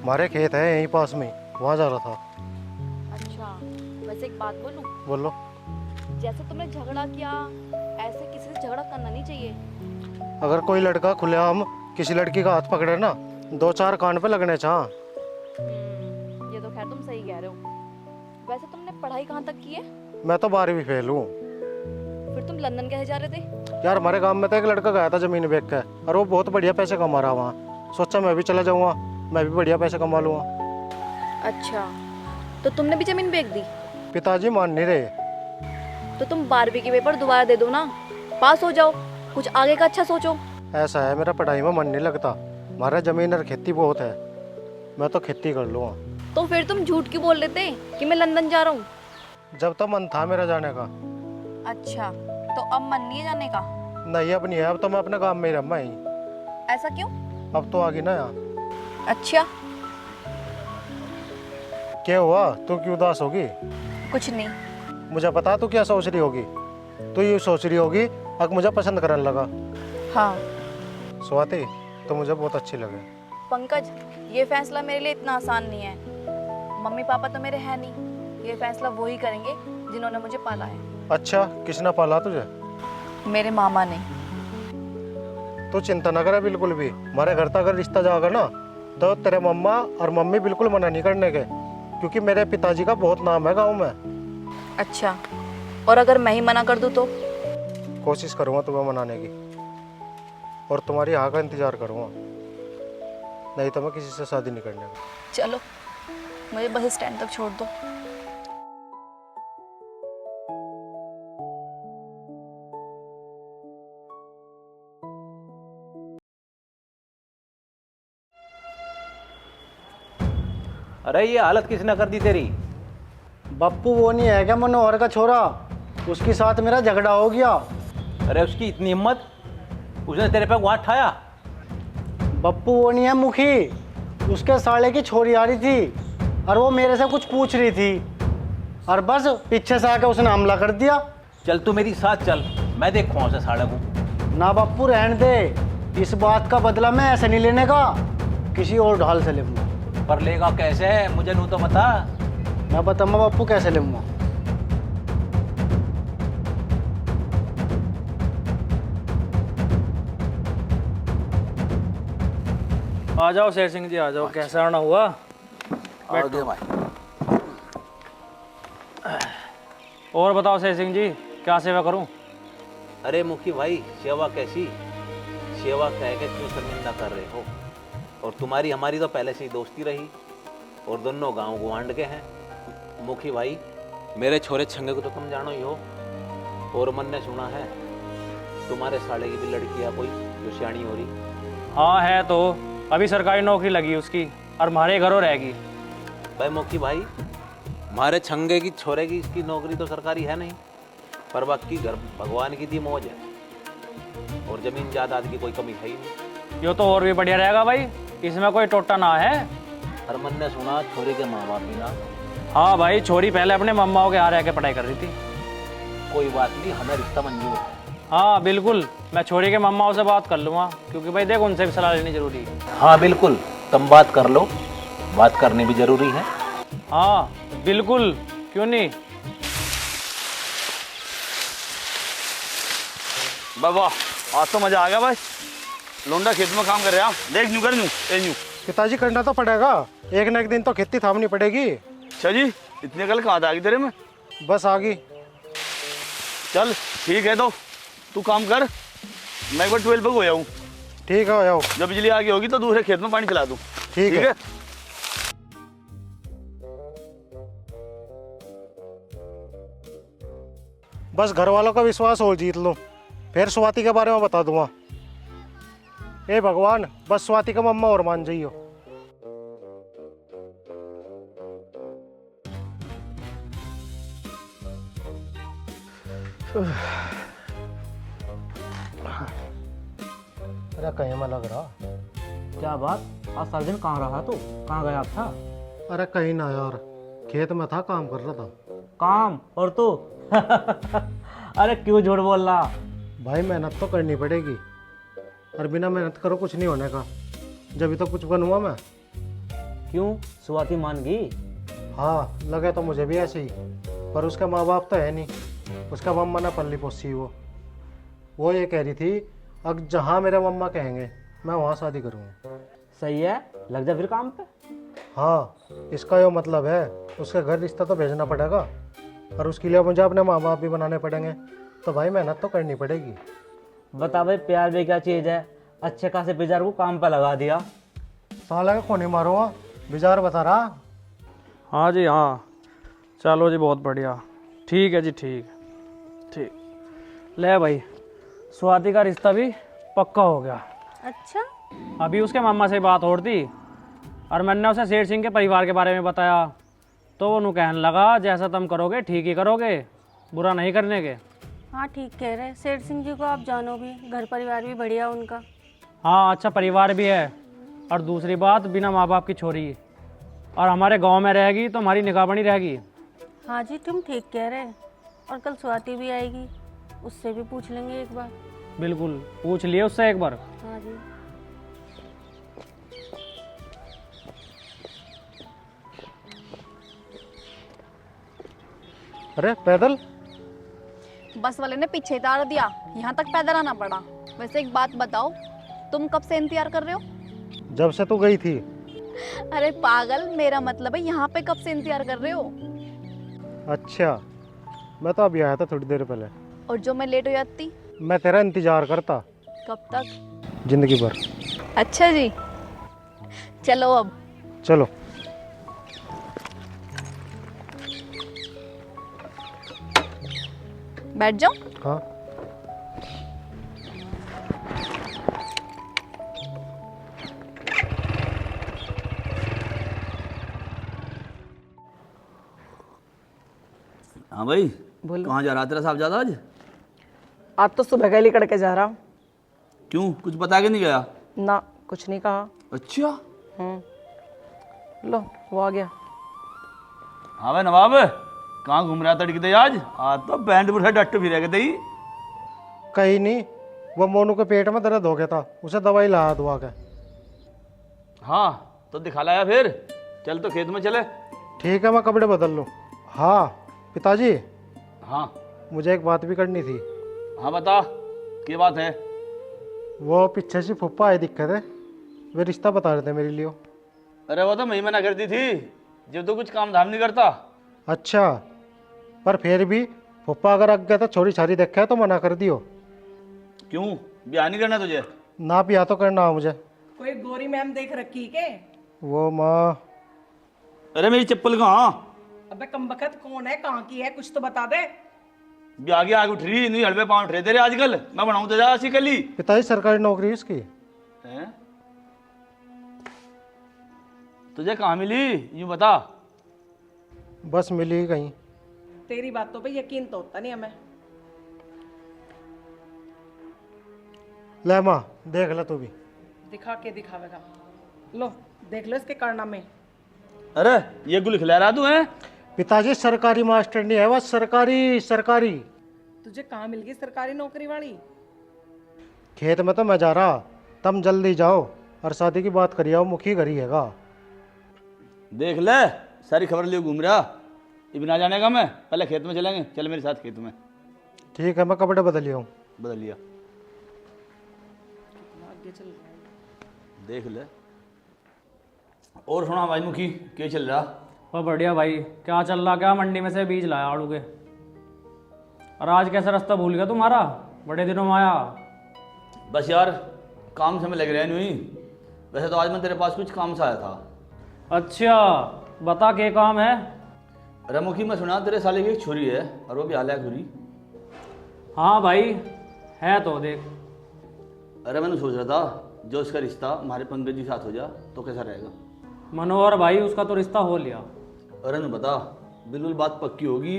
[SPEAKER 2] हमारे खेत है यहीं पास में, वहाँ जा रहा था।
[SPEAKER 5] अच्छा, वैसे एक बात बोलूं?
[SPEAKER 2] बोलो।
[SPEAKER 5] जैसे तुमने झगड़ा किया, ऐसे किसी से झगड़ा करना नहीं चाहिए।
[SPEAKER 2] अगर कोई लड़का खुलेआम किसी लड़की का हाथ पकड़े ना, 2-4 कान पे लगने चाह।
[SPEAKER 5] ये तो खैर तुम सही कह रहे हो। वैसे तुमने पढ़ाई कहाँ तक की है?
[SPEAKER 2] मैं तो 12वीं फेल हूँ।
[SPEAKER 5] फिर तुम लंदन कैसे जा रहे थे?
[SPEAKER 2] यार हमारे गांव में तो एक लड़का गया था जमीन बेच के, और वो बहुत बढ़िया पैसे कमा रहा वहाँ। सोचा मैं भी चला जाऊँगा, मैं भी बढ़िया पैसे कमा लूँगा।
[SPEAKER 5] अच्छा, तो तुमने भी जमीन बेच दी?
[SPEAKER 2] पिताजी मान नहीं रहे।
[SPEAKER 5] तो तुम 12वीं के पेपर दोबारा दे दो ना, पास हो जाओ, कुछ आगे का अच्छा सोचो।
[SPEAKER 2] ऐसा है, मेरा पढ़ाई में मन नहीं लगता। हमारा जमीन और खेती बहुत है, मैं तो खेती कर लूँगा।
[SPEAKER 5] तो फिर तुम झूठ क्यों बोल रहे थे कि मैं लंदन जा रहा हूँ?
[SPEAKER 2] जब तो मन था मेरा जाने का।
[SPEAKER 5] अच्छा, तो अब मन नहीं है जाने का?
[SPEAKER 2] नहीं अब नहीं है, अब तो मैं अपने गाँव में ही रहा ही।
[SPEAKER 5] ऐसा क्यों?
[SPEAKER 2] अब तो आ गई ना यहाँ।
[SPEAKER 5] अच्छा,
[SPEAKER 2] क्या हुआ, तू क्यों उदास होगी?
[SPEAKER 5] कुछ नहीं।
[SPEAKER 2] मुझे पता तू क्या सोच रही होगी। तू ये सोच रही होगी अब मुझे पसंद करने लगा।
[SPEAKER 5] हाँ
[SPEAKER 2] स्वाति, तो मुझे बहुत अच्छी लगे।
[SPEAKER 5] पंकज, ये फैसला मेरे लिए इतना आसान नहीं है। मम्मी पापा तो मेरे हैं नहीं, ये फैसला वो ही करेंगे जिन्होंने मुझे पाला है।
[SPEAKER 2] अच्छा, किसने पाला तुझे?
[SPEAKER 5] मेरे मामा ने।
[SPEAKER 2] तू चिंता ना करे बिल्कुल भी। हमारे घर तक अगर रिश्ता जाएगा ना, तो तेरे मम्मा और मम्मी बिल्कुल मना नहीं करने के, क्योंकि मेरे पिताजी का बहुत नाम है गाँव में।
[SPEAKER 5] अच्छा, और अगर मैं ही मना कर दूँ तो?
[SPEAKER 2] कोशिश करूँगा तुम्हें मनाने की, और तुम्हारी हाँ का इंतज़ार करूँगा, नहीं तो मैं किसी से शादी नहीं करने का।
[SPEAKER 5] चलो, मुझे बस स्टैंड तक छोड़ दो।
[SPEAKER 8] अरे ये हालत किसने कर दी तेरी?
[SPEAKER 2] बप्पू वो नहीं है क्या मनोहर का छोरा? उसके साथ मेरा झगड़ा हो गया।
[SPEAKER 8] अरे उसकी इतनी हिम्मत, उसने तेरे पे वहां ठाया?
[SPEAKER 2] बप्पू वो नहीं है मुखी, उसके साले की छोरी आ रही थी और वो मेरे से कुछ पूछ रही थी, और बस पीछे से आकर उसने हमला कर दिया।
[SPEAKER 8] चल तू मेरी साथ चल, मैं देखूँ उसे साले को।
[SPEAKER 2] ना बप्पू रहने दे, इस बात का बदला मैं ऐसे नहीं लेने का, किसी और ढाल से लूँगा।
[SPEAKER 8] पर लेगा कैसे, मुझे नू तो बता।
[SPEAKER 2] मैं बताऊँगा बप्पू कैसे लूँगा।
[SPEAKER 7] आ जाओ शेर सिंह जी, आ जाओ। कैसा आना हुआ?
[SPEAKER 3] आगे भाई।
[SPEAKER 7] और बताओ शेर सिंह जी, क्या सेवा करूं?
[SPEAKER 8] अरे मुखी भाई, सेवा कैसी? सेवा कह के क्यों शर्मिंदा कर रहे हो? और तुम्हारी हमारी तो पहले से ही दोस्ती रही, और दोनों गांव गुआंढ के हैं। मुखी भाई, मेरे छोरे छंगे को तो तुम जानो ही हो, और मन ने सुना है तुम्हारे साले की भी लड़की है कोई जो सियाणी हो रही।
[SPEAKER 7] हाँ है, तो अभी सरकारी नौकरी लगी उसकी, और हमारे घरों रहेगी।
[SPEAKER 8] भाई मुखी भाई, हमारे छंगे की छोरे की इसकी नौकरी तो सरकारी है नहीं, पर बाकी घर भगवान की दी मौज है, और जमीन जायदाद की कोई कमी है ही नहीं।
[SPEAKER 7] यो तो और भी बढ़िया रहेगा भाई, इसमें कोई टोटा ना है।
[SPEAKER 8] हर मन ने सुना छोरी के माँ बाप भी ना।
[SPEAKER 7] हाँ भाई, छोरी पहले अपने मम्माओं के यहाँ रह के पढ़ाई कर रही थी।
[SPEAKER 8] कोई बात नहीं, हमें रिश्ता मंजूर है।
[SPEAKER 7] हाँ बिल्कुल, मैं छोरी के मम्माओं से बात कर लूँगा, क्योंकि भाई देख उनसे भी सलाह लेनी जरूरी है।
[SPEAKER 8] हाँ बिल्कुल, तुम बात कर लो, बात करनी भी जरूरी है।
[SPEAKER 7] हाँ बिल्कुल, क्यों नहीं।
[SPEAKER 3] बाबा आज तो मजा आ गया भाई। लोंडा खेत में काम कर रहा देख न्यू कर न्यू ए न्यू।
[SPEAKER 2] पिताजी करना तो पड़ेगा, एक न एक दिन तो खेती थामनी पड़ेगी।
[SPEAKER 3] अच्छा जी इतने कल कहाँ आ गई तेरे में?
[SPEAKER 2] बस आ गई।
[SPEAKER 3] चल ठीक है तो तू काम कर, मैं एक बार 12 पे हो हूँ।
[SPEAKER 2] ठीक है आओ।
[SPEAKER 3] जब बिजली आ गई होगी तो दूसरे खेत में पानी चला दूँ।
[SPEAKER 2] ठीक है। बस घर वालों का विश्वास और जीत लूं, फिर स्वाति के बारे में बता दूंगा। हे भगवान, बस स्वाति का मम्मा और मान जाइयो। अरे कहीं में लग रहा।
[SPEAKER 1] क्या बात, आज सारा दिन कहाँ रहा तू? कहाँ गया था?
[SPEAKER 2] अरे कहीं ना यार, खेत में था, काम कर रहा था।
[SPEAKER 1] काम और तू? अरे क्यों झूठ बोल रहा?
[SPEAKER 2] भाई मेहनत तो करनी पड़ेगी, और बिना मेहनत करो कुछ नहीं होने का। जब तो कुछ बनूंगा मैं।
[SPEAKER 1] क्यों, स्वाति मान गई?
[SPEAKER 2] हाँ लगे तो मुझे भी ऐसे ही, पर उसके माँ बाप तो है नहीं। उसका मम्मा ना पल्ली पोसी वो ये कह रही थी अब जहाँ मेरे मम्मा कहेंगे मैं वहाँ शादी करूँगा।
[SPEAKER 1] सही है, लग जा फिर काम पे।
[SPEAKER 2] हाँ इसका ये मतलब है उसके घर रिश्ता तो भेजना पड़ेगा, और उसके लिए मुझे अपने माँ बाप भी बनाने पड़ेंगे। तो भाई मेहनत तो करनी पड़ेगी।
[SPEAKER 1] बता भाई, प्यार भी क्या चीज़ है? अच्छे खासे बेजार को काम पे लगा दिया।
[SPEAKER 2] साला का कौन ही मारूंगा, बिजार बता रहा।
[SPEAKER 7] हाँ जी हाँ, चलो जी बहुत बढ़िया, ठीक है जी ठीक ले भाई, स्वाति का रिश्ता भी पक्का हो गया।
[SPEAKER 6] अच्छा,
[SPEAKER 7] अभी उसके मामा से बात हो रही थी और मैंने उसे शेर सिंह के परिवार के बारे में बताया, तो वो कहने लगा जैसा तुम करोगे ठीक ही करोगे, बुरा नहीं करने के।
[SPEAKER 6] हाँ ठीक कह रहे। सेठ सिंह जी को आप जानो भी, घर परिवार भी बढ़िया उनका।
[SPEAKER 7] हाँ अच्छा परिवार भी है, और दूसरी बात बिना माँ बाप की छोरी, और हमारे गांव में रहेगी तो हमारी निगाह बनी रहेगी।
[SPEAKER 6] हाँ जी तुम ठीक कह रहे। और कल स्वाति भी आएगी, उससे भी पूछ लेंगे एक बार।
[SPEAKER 7] बिल्कुल पूछ लिए उससे एक बार।
[SPEAKER 6] हाँ जी।
[SPEAKER 2] अरे पैदल?
[SPEAKER 5] बस वाले ने पीछे उतार दिया, यहाँ तक पैदल आना पड़ा। वैसे एक बात बताओ, तुम कब से इंतजार कर रहे हो?
[SPEAKER 2] जब से तू गई थी।
[SPEAKER 5] अरे पागल, मेरा मतलब है यहाँ पे कब से इंतजार कर रहे हो?
[SPEAKER 2] अच्छा, मैं तो अभी आया था थोड़ी देर पहले।
[SPEAKER 5] और जो मैं लेट हो जाती?
[SPEAKER 2] मैं तेरा इंतजार करता
[SPEAKER 5] कब तक?
[SPEAKER 2] जिंदगी भर।
[SPEAKER 5] अच्छा जी, चलो अब।
[SPEAKER 2] चलो।
[SPEAKER 5] बैठ जाओ।
[SPEAKER 2] हाँ
[SPEAKER 3] हाँ भाई,
[SPEAKER 4] बोलो।
[SPEAKER 3] कहाँ जा रहा तेरा साहब ज़्यादा आज?
[SPEAKER 4] आज तो सुबह गली करके जा रहा हूँ।
[SPEAKER 3] क्यों, कुछ बता के नहीं गया?
[SPEAKER 4] ना, कुछ नहीं कहा।
[SPEAKER 3] अच्छा।
[SPEAKER 4] लो वो आ गया।
[SPEAKER 3] हाँ भाई नवाब, कहाँ घूम रहा तड़की आज तो बैंड बुढ़ा डट फिर गए थे।
[SPEAKER 2] कहीं नहीं, वो मोनू के पेट में दर्द हो गया था, उसे दवाई लाया दुआ के।
[SPEAKER 3] हाँ तो दिखा लाया फिर, चल तो खेत में चले।
[SPEAKER 2] ठीक है मैं कपड़े बदल लूँ। हाँ पिताजी,
[SPEAKER 3] हाँ
[SPEAKER 2] मुझे एक बात भी करनी थी।
[SPEAKER 3] हाँ बता, क्या बात है?
[SPEAKER 2] वो पीछे से फुप्पा आए दिखे थे, वे रिश्ता बता रहे थे मेरे लिए।
[SPEAKER 3] अरे वो तो मैं मना करती थी जब तो कुछ काम धाम नहीं करता।
[SPEAKER 2] अच्छा, पर फिर भी फुप्पा अगर अग गया तो छोरी छारी देखा है तो मना कर दियो।
[SPEAKER 3] क्यों, ब्याह नहीं करना तुझे?
[SPEAKER 2] ना पिया तो करना हो मुझे।
[SPEAKER 4] कोई गोरी मैम देख रखी के?
[SPEAKER 2] वो माँ।
[SPEAKER 3] अरे मेरी चप्पल कहाँ?
[SPEAKER 4] अबे कमबख्त कौन है, कहाँ की है, कुछ तो बता दे।
[SPEAKER 3] ब्याह की आग उठ रही, नहीं हड़वे पाँव उठ रहे तेरे आजकल। मैं बनाऊँ तो जा ऐसी कली।
[SPEAKER 2] पिताजी सरकारी नौकरी उसकी।
[SPEAKER 3] हैं? तुझे कहाँ मिली यूं बता।
[SPEAKER 2] बस मिली कहीं।
[SPEAKER 4] तेरी बातों पे यकीन तो होता नहीं हमें।
[SPEAKER 2] ले माँ देख ले तू भी।
[SPEAKER 4] दिखा के दिखावेगा। लो देख लो इसके कारनामे।
[SPEAKER 3] अरे ये गुल खिला रहा तू है?
[SPEAKER 2] पिताजी सरकारी मास्टर नहीं है, वह सरकारी।
[SPEAKER 4] तुझे कहाँ मिल गई सरकारी नौकरी वाली?
[SPEAKER 2] खेत में तो मैं जा रहा, तुम जल्दी जाओ और शादी की बात करिए, मुखी घर ही हैगा।
[SPEAKER 3] देख ले, सारी खबर लिए घूम रहा। ये बिना जाने का मैं, पहले खेत में चलेंगे, चल मेरे साथ खेत में।
[SPEAKER 2] ठीक है मैं कपड़े बदल लिया हूँ।
[SPEAKER 3] बदल लिया।
[SPEAKER 4] भाग्य चल रहा है।
[SPEAKER 3] देख ले। और सुना भाई मुखी, क्या चल रहा?
[SPEAKER 7] और बढ़िया भाई, क्या चल रहा? क्या मंडी में से बीज लाया आड़ू के। और आज कैसा रास्ता भूल गया तुम्हारा? बड़े दिनों में आया।
[SPEAKER 3] बस यार काम से मैं लग रहा है नहीं। वैसे तो आज मैं तेरे पास कुछ काम से आया था।
[SPEAKER 7] अच्छा, बता क्या काम है?
[SPEAKER 3] अरे मुखी, मैं सुना तेरे साले की एक छोरी है और वो भी हाल है खुरी।
[SPEAKER 7] हाँ भाई है तो देख।
[SPEAKER 3] अरे मैंने सोच रहा था जो उसका रिश्ता हमारे पंकज जी के साथ हो जा तो कैसा रहेगा।
[SPEAKER 7] मनोहर भाई, उसका तो रिश्ता हो लिया।
[SPEAKER 3] अरे न बता, बिल्कुल बात पक्की होगी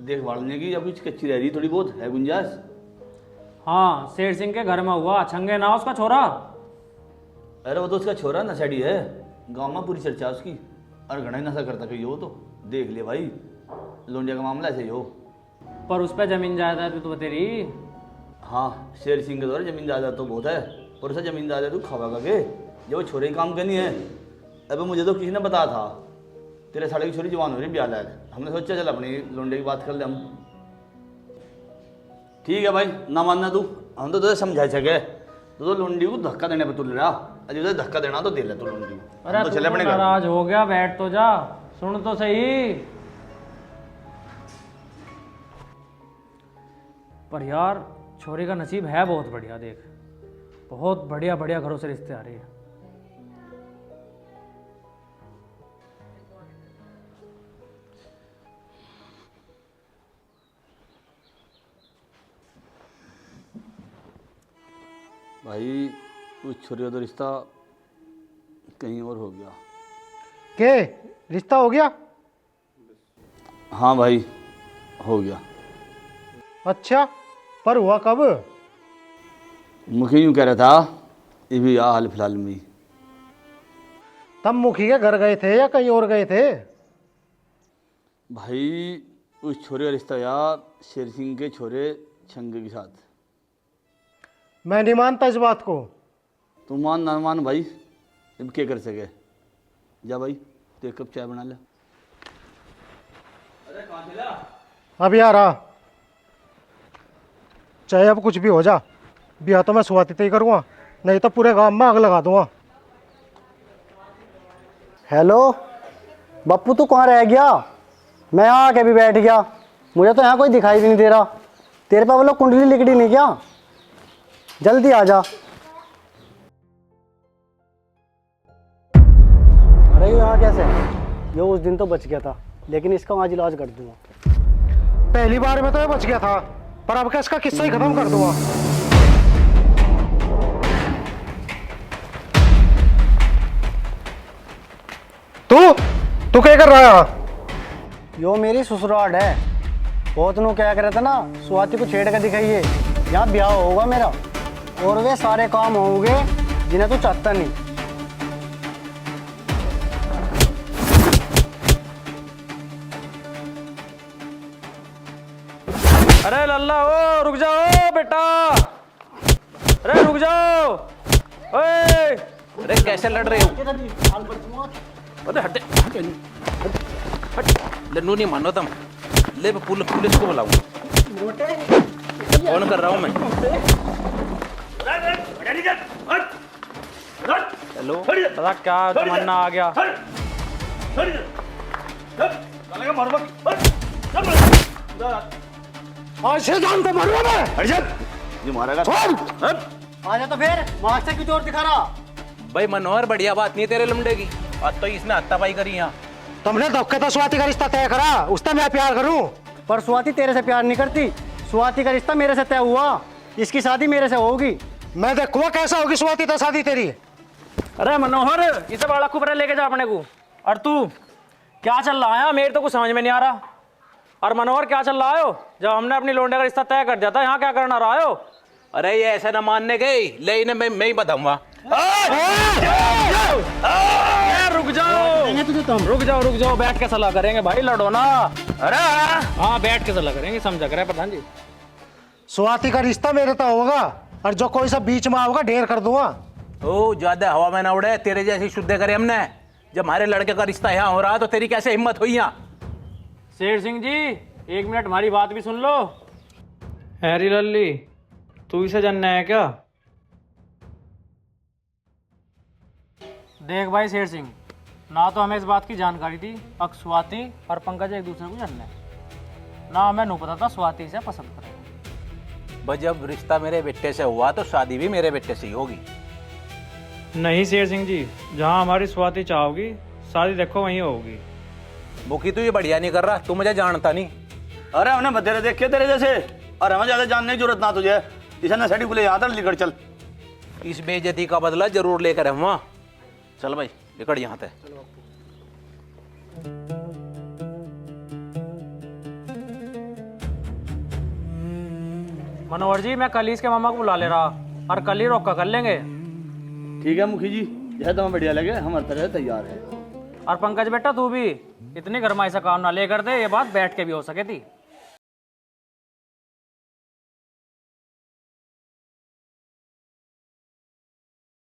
[SPEAKER 3] देखभालने की या कुछ कच्ची रह रही थोड़ी बहुत है गुंजाइश?
[SPEAKER 7] हाँ, शेर सिंह के घर में हुआ। छंगे ना उसका छोरा।
[SPEAKER 3] अरे वो तो उसका छोरा नशेड़ी है, गांव में पूरी चर्चा उसकी। और घना ही नशा करता कहीं हो तो देख ले भाई, लोंडिया का मामला ऐसे ही हो।
[SPEAKER 7] पर उस पर जमीन जायदाद तो तेरी।
[SPEAKER 3] हाँ, शेर सिंह के द्वारा जमीन जायदाद तो बहुत है, पर उसे जमीन जायदाद तू खावा के जो वो छोरे ही काम करनी है। अबे मुझे तो किसी ने बताया था तेरे साले की छोरी जवान हो रही ब्याह लायक। हमने सोचा चल अपनी लोंडे की बात कर ले हम। ठीक है भाई, ना मानना तू, हम तो तुझे समझा सके। तो लोंडी को धक्का देने पे तू ले रहा, अजय तुझे धक्का देना तो दे ले तू लोंडी को।
[SPEAKER 7] अरे
[SPEAKER 3] तो
[SPEAKER 7] तू
[SPEAKER 3] चले अपने घर।
[SPEAKER 7] नाराज हो गया, बैठ तो जा, सुन तो सही। पर यार छोरी का नसीब है बहुत बढ़िया। देख, बहुत बढ़िया बढ़िया घरों से रिश्ते आ रहे हैं।
[SPEAKER 3] भाई उस छोरी का तो रिश्ता कहीं और हो गया।
[SPEAKER 2] के रिश्ता हो गया?
[SPEAKER 3] हाँ भाई हो गया।
[SPEAKER 2] अच्छा, पर हुआ कब?
[SPEAKER 3] मुखी यूँ कह रहा था ये भी आ हाल फिलहाल में।
[SPEAKER 2] तब मुखी के घर गए थे या कहीं और गए थे?
[SPEAKER 3] भाई उस छोरे का रिश्ता यार शेर सिंह के छोरे छंगे के साथ।
[SPEAKER 2] मैं नहीं मानता इस बात को।
[SPEAKER 3] तू मान ना मान भाई, अब क्या कर सके। जा भाई, तो एक कप चाय बना ले। अरे कहाँ चला?
[SPEAKER 2] अब यार आ, चाहे अब कुछ भी हो जा, ब्याह तो मैं स्वाति ही करूँगा, नहीं तो पूरे गांव में आग लगा दूंगा।
[SPEAKER 9] हेलो बप्पू, तू कहाँ रह गया? मैं यहाँ आके भी बैठ गया, मुझे तो यहाँ कोई दिखाई भी नहीं दे रहा। तेरे पे वो लोग कुंडली लिकड़ी नहीं क्या? जल्दी आ जा। अरे यहाँ कैसे? ये उस दिन तो बच गया था, लेकिन इसका आज इलाज कर दूंगा।
[SPEAKER 2] पहली बार में तो ये बच गया था, पर अब क्या इसका किस्सा ही खत्म कर दूंगा। तू क्या कर रहा है?
[SPEAKER 9] यो मेरी ससुराल है। बहुत नु क्या करे था ना, स्वाति को छेड़ कर दिखाइए, यहाँ ब्याह होगा मेरा और वे सारे काम होंगे जिन्हें तू चाहता नहीं।
[SPEAKER 7] अरे लल्ला, ओ रुक जाओ बेटा, अरे रुक जाओ। ओए,
[SPEAKER 8] अरे कैसे लड़ रहे हो? अरे हटे हट, लन्नू नहीं मानो तुम। ले पुलिस को बुलाऊंगा। फोन कर रहा हूँ मैं।
[SPEAKER 7] हेलो, दादा क्या तमन्ना आ गया?
[SPEAKER 2] आज से जान तो मारूंगा मैं।
[SPEAKER 3] ये मारेगा।
[SPEAKER 9] आजा तो फिर, मार्क्स से क्यों जोर दिखा रहा?
[SPEAKER 8] भाई मनोहर, बढ़िया बात नहीं तेरे लुमडे की। आज तो इसने हत्तापाई करी यहाँ।
[SPEAKER 2] तुमने धोखे तो स्वाति का रिश्ता तय करा, उससे मैं प्यार करूं।
[SPEAKER 9] पर स्वाति तेरे से प्यार नहीं करती। स्वाति का रिश्ता मेरे से तय हुआ, इसकी शादी मेरे से होगी।
[SPEAKER 2] मैं देखूंगा कैसा होगी स्वाति तो शादी तेरी।
[SPEAKER 7] अरे मनोहर, इसे बड़ा खूब लेके जा अपने को। और तू क्या चल रहा है? मेरे तो कुछ समझ में नहीं आ रहा। और मनोहर क्या चल रहा है? जब हमने अपनी लोंडे का रिश्ता तय कर दिया था, यहाँ क्या करना रहा हो?
[SPEAKER 8] अरे ये ऐसा ना मानने गई, ले इन्हें मैं ही बताऊंगा।
[SPEAKER 7] रुक जाओ, बैठ के सलाह करेंगे भाई, लड़ो ना। अरे हाँ, बैठ के सलाह करेंगे, समझा करे प्रधान जी।
[SPEAKER 2] स्वाति का रिश्ता मेरे तो होगा, और जो कोई सा बीच में आओगा ढेर कर दूंगा।
[SPEAKER 8] ओ ज्यादा हवा में ना उड़े, तेरे जैसी शुद्ध करे हमने। जब हमारे लड़के का रिश्ता यहाँ हो रहा तो तेरी कैसे हिम्मत हुई यहाँ?
[SPEAKER 7] शेर सिंह जी, एक मिनट हमारी बात भी सुन लो। हैरी लल्ली, तू इसे जानना है क्या? देख भाई शेर सिंह, ना तो हमें इस बात की जानकारी थी अब स्वाति और पंकज एक दूसरे को जानना है, ना हमें नहीं पता था स्वाति से पसंद करेगा।
[SPEAKER 8] बस जब रिश्ता मेरे बेटे से हुआ तो शादी भी मेरे बेटे से ही होगी।
[SPEAKER 7] नहीं शेर सिंह जी, जहाँ हमारी स्वाति चाहोगी शादी देखो वहीं होगी।
[SPEAKER 8] मुखी तू ये बढ़िया नहीं कर रहा, तू मुझे जानता नहीं।
[SPEAKER 3] अरे हमने बतेरे देखे तेरे जैसे, और हमें ज्यादा जानने की जरूरत ना तुझे। इसे ना सर्टिफिकेट यहाँ तक लेकर चल।
[SPEAKER 8] इस बेइज्जती का बदला जरूर लेकर हम। चल भाई निकल यहाँ से।
[SPEAKER 7] मनोहर जी, मैं कल ही इसके मामा को बुला ले रहा और कल ही रोका कर लेंगे।
[SPEAKER 3] ठीक है मुखी जी, जैसे तुम्हें बढ़िया लगे हम हर तरह से तैयार है।
[SPEAKER 7] और पंकज बेटा तू भी इतनी गरमाई से काम ना लेकर दे, ये बात बैठ के भी हो सके थी।